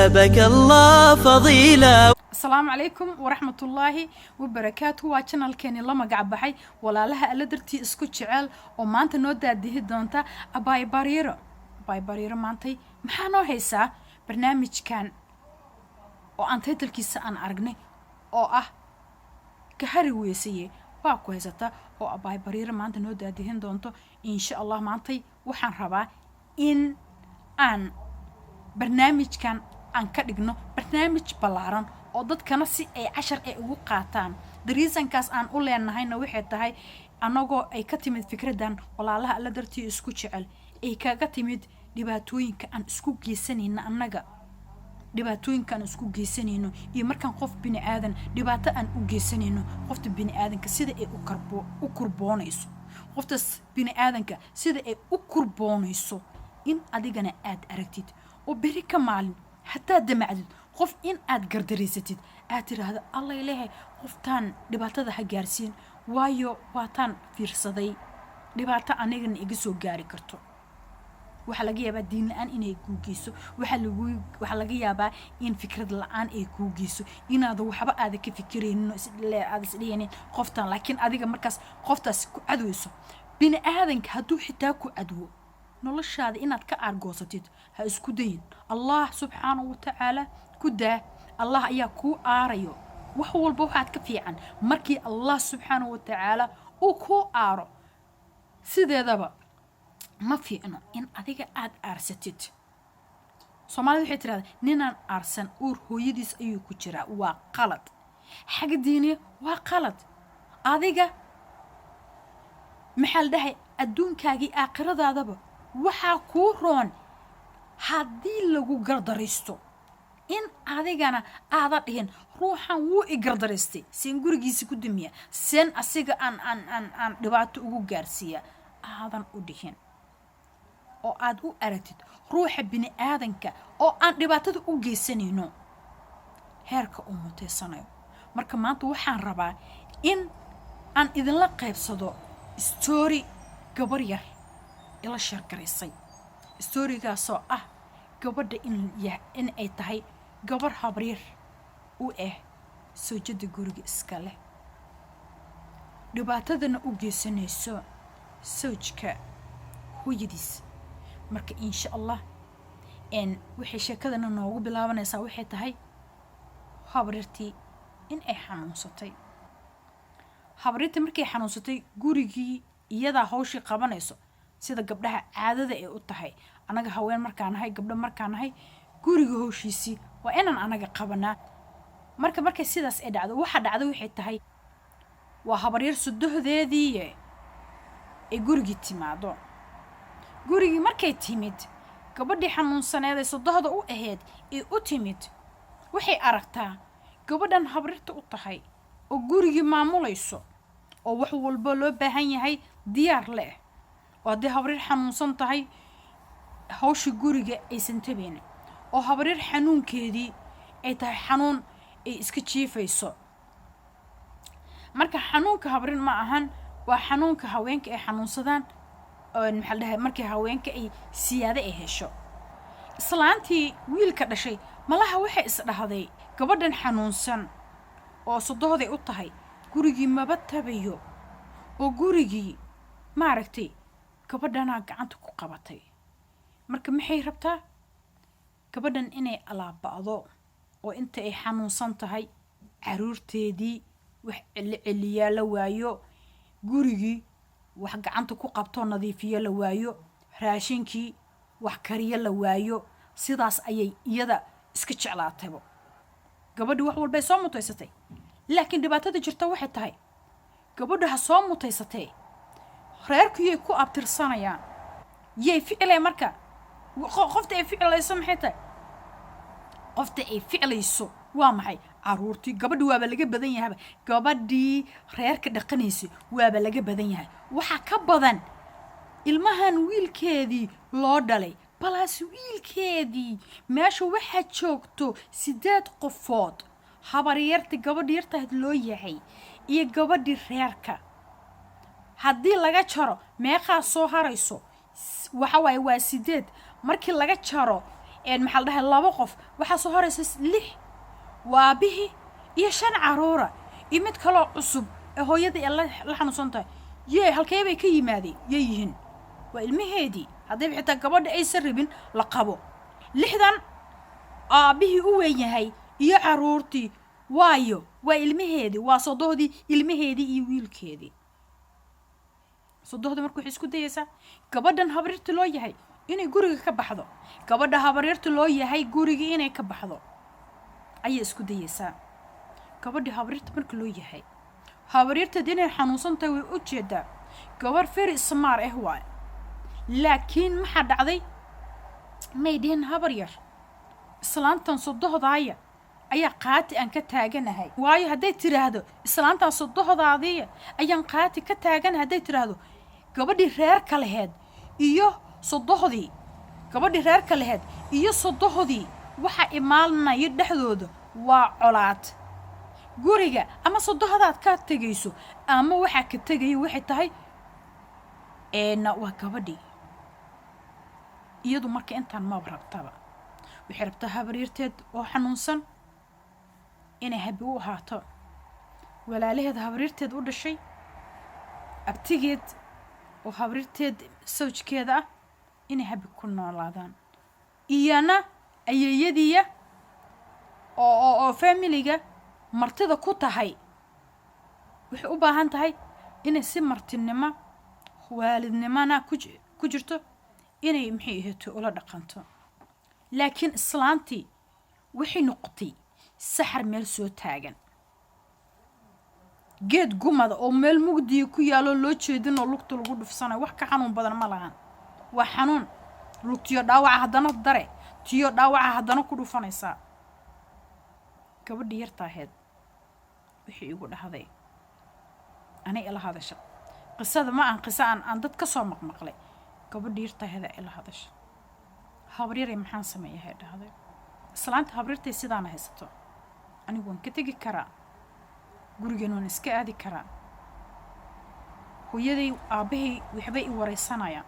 وهبك الله فضيلة. السلام عليكم ورحمة الله وبركاته. واتشانل كاني لما قاعد بحي ولا لها ألا درتي اسكو جعل وما أنت نودا ديه دونتا أباي باريرو ما أنتي محانو هيسا برنامج كان وأنتي تلكيسا أن أرغني أو كهري ويسيه واكو هيساتا oo abaay bariir maanta noo daadihin doonto insha Allah maantay waxaan rabaa in aan barnaamijkan aan ka dhigno barnaamij ballaaran oo dadkana si ay cashar ay ugu qaataan dariisankaas aan u leenahayna waxay tahay anagoo ay ka timid fikradan walaalaha alla dartii isku jecel ay kaga timid dhibaatooyinka aan isku geysanayna annaga dhibaatooyinkan isku geysanayno iyo markaan qof bini aadan dhibaato aan u geysanayno qofta bini aadanka sida ay u kurboonayso qoftaas bini aadanka sida ay u kurboonayso in adigana aad aragtid oo beri ka maalin hataa damacdid qof in aad gardareysatid aad tiraahdo alla ilaahay qoftaan dhibaatada ha gaarsiin waayo waataan fiirsaday dhibaato anigana iga soo gaari karto waxa laga yaabaa diin la'aan inay ku geyso waxa laga yaabaa in fikrad la'aan ay ku geyso inaad waxba aad ka fikireynin aad isdhiyeen qoftan laakiin adiga markaas qoftaas ku cadweyso bini aadanka hadduu xitaa ku cadwo noloshaada inaad ka argoosatid ha isku dayin allah subxaanahu wa ta'ala ku daa allah ayaa ku aarayo wax walba waxaad ka fiican markii allah subxaanahu wa ta'ala uu ku aaro sideedaba ما في إنه إن أديك أد أرستيت سومالي waxay tiraahdaa ninaan arsan uur hooyadiis ayuu ku jiraa waa qalad xag diini waa qalad adiga maxal dhahay adduunkaagii aakhiradaadaba waxa ku roon hadii lagu gardareysto in adigana aada dhihin ruuxan wuu i gardareystay seen gurigiisa ku dumiya seen asiga aan dhibaato ugu gaarsiiya aadan u dhihin oo aad u aragtid ruuxa bini aadanka oo aan dhibaatada u geysanayno heerka uu mutaysanayo marka maanta waxaan rabaa in aan idinla qaybsado story gabar yar ila sheekaraysay storygaasoo gabadha in ay tahay gabar habriir u soojada guriga iska leh dhibaatadana u geysanayso soojka hooyadiis marka insha Allah waxay sheekadana noogu bilaabanaysaa waxay tahay habrirtii in ay xanuunsatay habrirtii markay xanuunsatay gurigii iyada hawshii qabanayso sida gabdhaha caadada ay u tahay anaga haween markaan nahay gabdho markaan nahay guriga hawshiisii waa inaan anaga qabanaa markay sidaas ay dhacdo waxa dhacdo waxay tahay waa habrir sudohdeedii ay gurigii timaado gurigii markay timid gabadhii xanuunsaneed ee sodohda u ahayd ee u timid waxay aragtaa gabadhan habrirta u tahay oo gurigii maamulayso oo wax walba loo baahan yahay diyaar leh oo hadii habrir xanuunsan tahay hawshii guriga aysan tabeen oo habrir xanuunkeedii ay tahay xanuun ay iska jiifayso marka xanuunka habrin ma ahan waa xanuunka haweenka ay xanuunsadaan maxal dhahay markii haweenka ay siyaado ay hesho islaantii wiilka dhashay malaha waxay isdhahday gabadhan xanuunsan oo sodohday u tahay gurigii maba tabayo oo gurigii maaragtay gabadhana gacanta ku qabatay marka maxay rabtaa gabadhan inay alaabado oo inta ay xanuunsan tahay caruurteedii wax celiyaa la waayo gurigii wax gacanta ku qabto nadiifiyo la waayo raashinkii wax kariyo la waayo sidaas ayay iyada iska jeclaatayba gabadhu wax walba soo mutaysatay laakiin dhibaatada jirta waxay tahay gabadha soo mutaysatay reerkii ku abtirsanayaan yey ficilay marka qofta ay ficilayso maxay tahay qofta ay ficilayso waa maxay caruurtii gabadhu waaba laga badan yahay gabadhii reerka dhaqanaysay waaba laga badan yahay waxa ka badan ilmahan wiilkeedii loo dhalay balaas wiilkeedii meesha waxa joogto 8 qofood habaryarta gabadh yartaad loo yahay iyo gabadhii reerka haddii laga jaro meeqa soo harayso waxa way waa 8 markii laga jaro maxaa la dhahay laba qof waxaa soo horeysa 6 waa bihi iyo 5 caruura iyo mid kale cusub ee hooyadii la xanuunsan tahay yee halkee bay ka yimaadeen yihiin waa ilmaheedii haddii xitaa gabadha aysan rabin la qabo 6dan aabihii u weyn yahay iyo caruurtii waayo waa ilmaheedii waa sodohdii ilmaheedii iyo wiilkeedii sodohdii markuu isku dayaysaa gabadhan habaryarta loo yahay inay guriga ka baxdo gabadha habaryarta loo yahay guriga inay ka baxdo ayay isku dayaysaa gabadha habaryarta marka loo yahay habaryarta inay xanuunsan tahay way u jeedaa gabar feri samaar waa laakiin maxaa dhacday maydeen habaryar islaantan sodohdaaya ayaa qaati aan ka taaganahay waayo hadday tiraahdo islaantan sodohdaadii ayaan qaati ka taaganahay hadday tiraahdo gabadhii reerka laheed iyo sodohdii gabadhii reerka laheed iyo sodohdii waxa imaalnaya dhexdooda waa colaad guriga ama sodohdaad ka tagayso ama waxa ka tagay waxay tahay waa gabadhii iyadu marka intaan ma rabtaba waxay rabtaa habaryarteed oo xanuunsan inay habi u ahaato walaalaheed habaryarteed u dhashay abtigeed oo habaryarteed sawjkeeda ah inay habi ku noolaadaan iyana ayeeyadiya oo familiga martida ku tahay waxay u baahan tahay inay si martinimo waalidnimana ku jirto inay maxay ahaato ula dhaqanto laakiin islaantii waxay noqotay saxar meel soo taagan geed gumada oo meel mugdiya ku yaalo loo jeedin oo lugta lagu dhufsanayo wax ka xanuun badan ma lahan waa xanuun lugtiyo dhaawaca haddana dare tiyo dhaawaca haddana ku dhufanaysaa gabadhii yartaaheed wixii igu dhahday anay ila hadasha qisada ma aan qisa aan dad ka soo maqmaqlay gabadhii yartaaheed ila hadasha habaryar maxaan sameeyahay dhahday islaanta habaryartay sidaana haysato anigu waan ka tegi karaa gurigeena waan iska aadi karaa hooyaday aabahay waxbay i wareysanayaan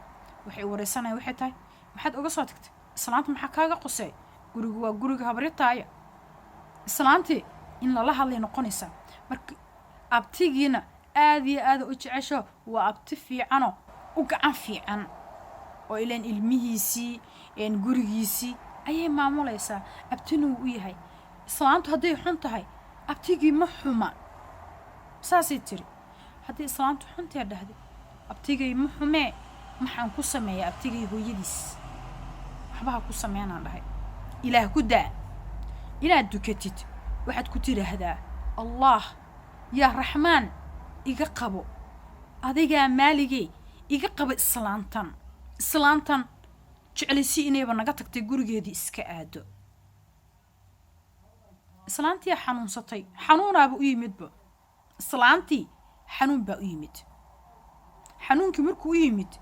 waxay tahay maxaad uga soo tagtay islaanta maxaa kaaga qosay gurigu waa guriga habaryartaaya islaantii in lala hadlay noqonaysaa marka abtigiina aad iyo aad u jecesho waa abti fiicano u gacan fiican oo ilaan ilmihiisii gurigiisii ayay maamulaysaa abtinuu u yahay islaantu hadday xun tahay abtigii ma xuma saasay tiri haddii islaantu xuntaa dhahday abtigay ma xumee maxaan ku sameeyaa abtigay hooyadiis waxbaha ku sameynaan dhahay ilaah ku daa inaad dukatid waxaad ku tiraahdaa allah yaa raxmaan iga qabo adigaa maaligay iga qabo islaantan jeclaysi inayba naga tagtay gurigeedii iska aado islaantii xanuunsatay xanuunaaba u yimidba islaantii xanuun baa u yimid xanuunkii markuu u yimid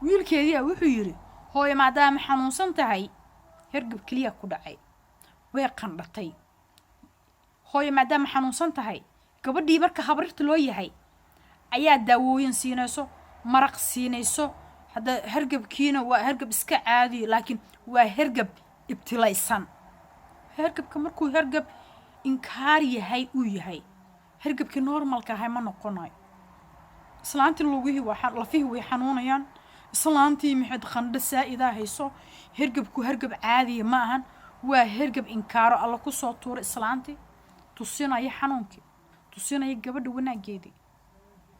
wiilkeedii wuxuu yiri hooyo maadaama xanuunsan tahay hergab kaliya ku dhacay way qandhatay hooyo maadaama xanuunsan tahay gabadhii marka habaryarta loo yahay ayaa daawooyin siinayso maraq siinayso hadda hergabkiina waa hergab iska caadi laakiin waa hergab ibtilaysan hergabka markuu hergab inkaar yahay uu yahay hergabkii normalka ahay ma noqonayo islaantii lugihii lafihii way xanuunayaan islaantii maxayd qandho saa'idaa hayso hergabku hergab caadiya ma ahan waa hergab inkaaro alla ku soo tuura islaantii tusinaya xanuunkii tusinaya gabadha wanaageedii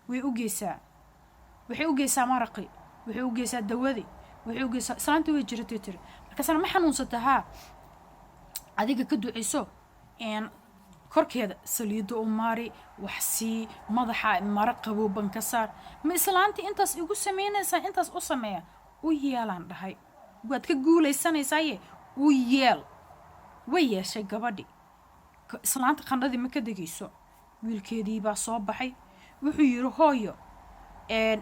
waxay u geysaa maraqii waxay u geysaa dawadii waxay u geysaa islaantii way jiratay tiri markaasna ma xanuunsata haa adiga ka duceyso korkeeda saliido u maari wax sii madaxa mara qabooban ka saar ma islaantii intaas igu sameynaysaa intaas u sameeya u yeelaan dhahay waad ka guulaysanaysaye u yeel way yeeshay gabadhii islaanta qandhadii ma ka degayso wiilkeedii baa soo baxay wuxuu yiri hooyo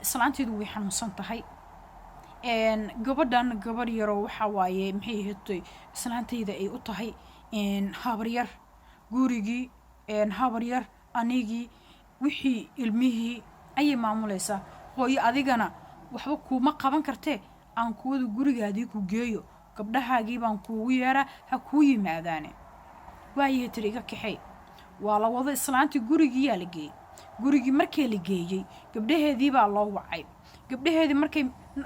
islaanteedu way xanuunsan tahay gabadhan gabar yaroo waxa waaye maxay ahaatay islaantayda ay u tahay habaryar gurigii habaryar anigii wixii ilmihii ayay maamulaysaa hooyo adigana waxba kuma qaban kartee aan kuwada gurigaadii ku geeyo gabdhahaagii baan kuugu yeeraa ha kuu yimaadaane waayahay tiri iga kaxay waa la wada islaantii gurigiiyaa la geeyey gurigii markii la geeyey gabdhaheedii baa loo wacay gabdhaheedii markay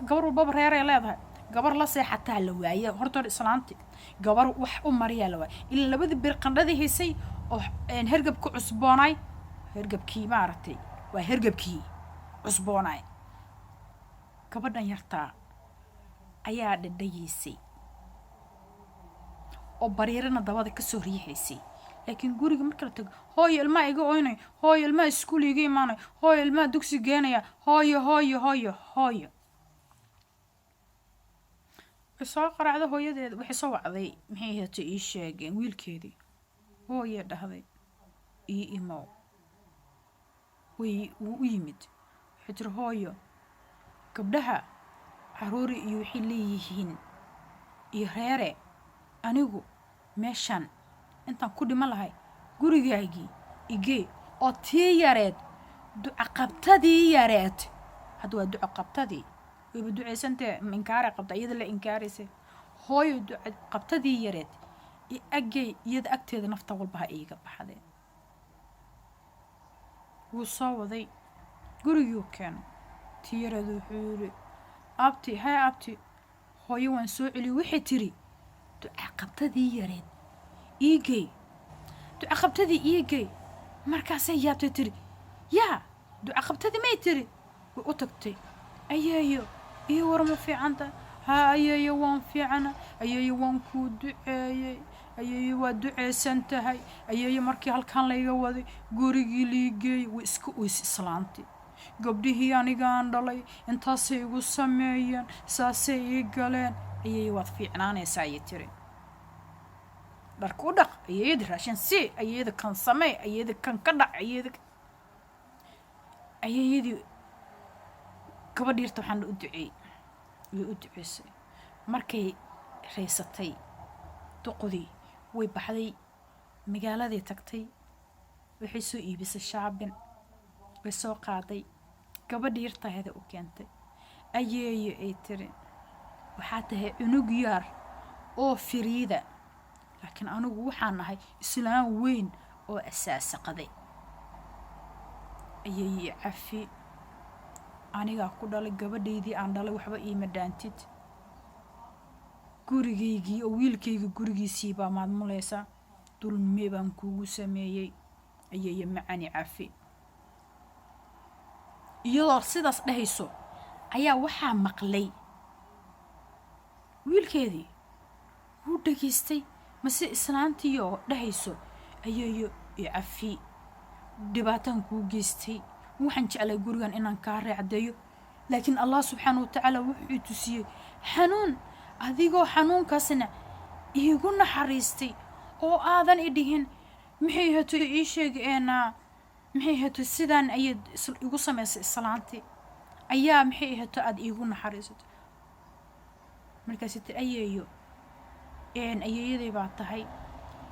gabar walbaba reeray leedahay gabar la seexataa la waayay horta islaantii gabar wax u mariyaa la waayay ilaa labadii bir qandhadii haysay oo hergabka cusboonaay hergabkii maaragtay waa hergabkii cusboonaay gabadhan yartaa ayaa dhadhayeysay oo bariirana dabada ka soo riixaysay laakiin guriga marka la tago hooyo ilmaha iga oynay hooyo ilmaha iskuul iga imaanay hooyo ilmaha dugsi geenaya hooyo hooyo hooyo hooyo soo qaracda hooyadeeda waxay soo wacday maxay ahaatay ii sheegeen wiilkeedii hooye dhahday ii imow wuu u yimid waxay tiri hooyo gabdhaha caruuri iyo waxay leeyihiin iyo reere anigu meeshan intaan ku dhiman lahay gurigaagii igee oo tii yareed ducaqabtadii yareed hadda waa ducaqabtadii wayba ducaysantee inkaara qabta iyada la inkaaraysa hooyo ducaqabtadii yareed iyo agey iyada agteeda nafta walba ha iiga baxdee wuu soo waday gurigii keenay tii yareed wuxuu yidhi abti hay abti hooyo waan soo celiyo waxay tiri ducaqabtadii yareed iigey ducaqabtadii iigey markaasay yaabtay tiri yaa ducaqabtadii may tiri way u tagtay ayeeyo iyo war ma fiicanta haa ayeeyo waan fiicana ayeeyo waan kuu duceeyey ayeeyo waa duceysan tahay ayeeyo markii halkaan layga waday gurigii liigeey way iska oys islaantii gabdhihii anigaan dhalay intaasay igu sameeyeen saasay ii galeen ayeeyo waad fiicnaanaysaa ayay tiri dharka u dhaq ayeeyada raashin sii ayeeyada kan samee ayeeyada kan ka dhac ayeeyadii gabadh yarta waxaan u duceeyey way u duceysay markay raysatay duqdii way baxday magaaladii tagtay waxay soo iibisay shaabin way soo qaaday gabadh yartaheeda u keentay ayeeyo ay tiri waxaa tahay cunug yaar oo firiida laakiin anigu waxaan nahay islaan weyn oo asaasaqaday ayeeyo cafi anigaa ku dhalay gabadhaydii aan dhalay waxba iima dhaantid gurigaygii oo wiilkayga gurigiisii baa maadmulaysa dulme baan kuugu sameeyey ayeeyo macani cafi iyadoo sidaas dhahayso ayaa waxaa maqlay wiilkeedii wuu dhageystay mase islaantiioo dhahayso ayeeyo icafi dhibaataan kuu geystay waxaan jeclay gurigan inaan kaa raacdeeyo laakiin allah subxaana watacaala wuxuu tusiyey xanuun adigoo xanuunkaasna iigu naxariistay oo aadan i dhihin maxay hato ii sheegeenaa maxay hato sidaan ayaad igu samaysay islaantii ayaa maxay hato aad iigu naxariisato markaasi ti ayeeyo ayeeyaday baa tahay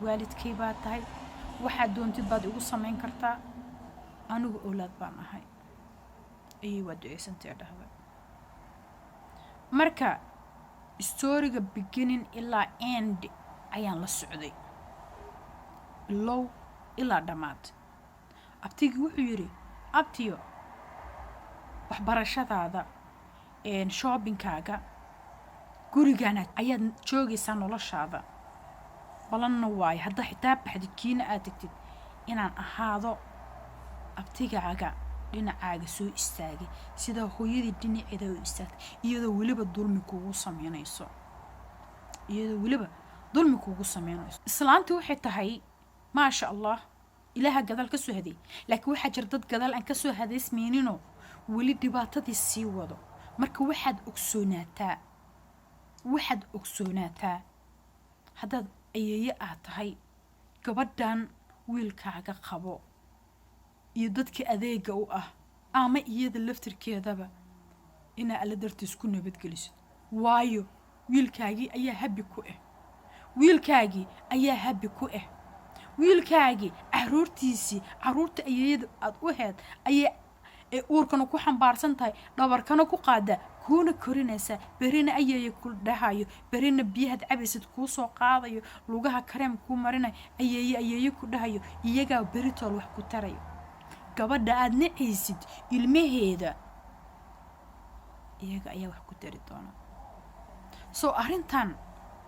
waalidkay baa tahay waxaad doontid baad igu samayn kartaa anigu awlaad baan ahay ayay waa duceysantay dhahday marka storyga beginning ilaa end ayaan la socday bilow ilaa dhammaad abtigii wuxuu yidhi abtiyo waxbarashadaada shoppingkaaga gurigana ayaad joogaysaa noloshaada balanna waayo haddaa xitaa baxdid kiina aad tagtid inaan ahaado abtigaaga dhinacaaga soo istaagay sida hooyadii dhinaceeda u istaagtay iyadoo weliba dulmi kuugu sameynayso islaantii waxay tahay maasha allah ilaaha gadaal ka soo haday laakiin waxaa jira dad gadaal aan ka soo hadaysmayninoo weli dhibaatadii sii wado marka waxaad ogsoonaataa haddaad ayeeye aad tahay gabadhan wiilkaaga qabo iyo dadka adeega u ah ama iyada laftirkeedaba inaa alla dartiis ku nabadgelisid waayo wiilkaagii ayaa habi ku ah wiilkaagii caruurtiisii caruurta ayeeyada aad u heed ayay ee uurkana ku xambaarsan tahay dhabarkana ku qaada kuuna korinaysa berina ayay ku dhahayo berina biyaha cabaysid kuu soo qaadayo lugaha kareem ku marinayo ayay ku dhahayo iyaga beritool wax ku tarayo gabadha aad nacaysid ilmaheeda iyaga ayaa wax ku tari doona soo arintan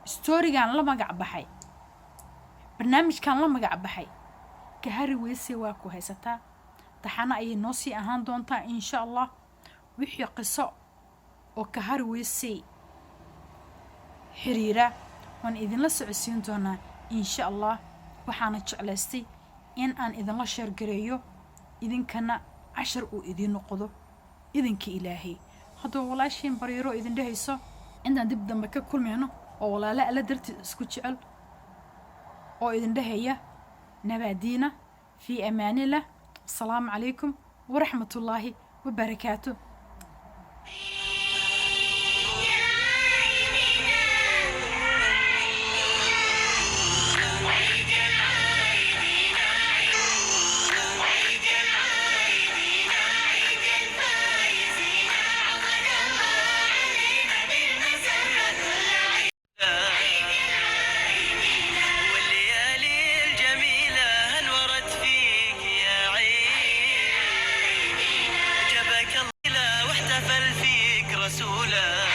storygan la magac baxay barnaamijkan la magac baxay ka hari weysay waa ku haysataa taxana ay noo sii ahaan doontaa insha Allah wixii qiso oo ka hari weysay xiriira waan idinla socodsiin doonaa insha Allah waxaana jeclaystay in aan idinla share gareeyo idinkana cashar uu idin noqdo idinka Ilaahay haddii walaashiin bariiro idin dhahayso intaan dib dambe ka kulmayno oo walaala alla darti isku jecel oo idin dhahaya nabadiina fi amaanillah السلام عليكم ورحمة الله وبركاته واحتفل فيك رسوله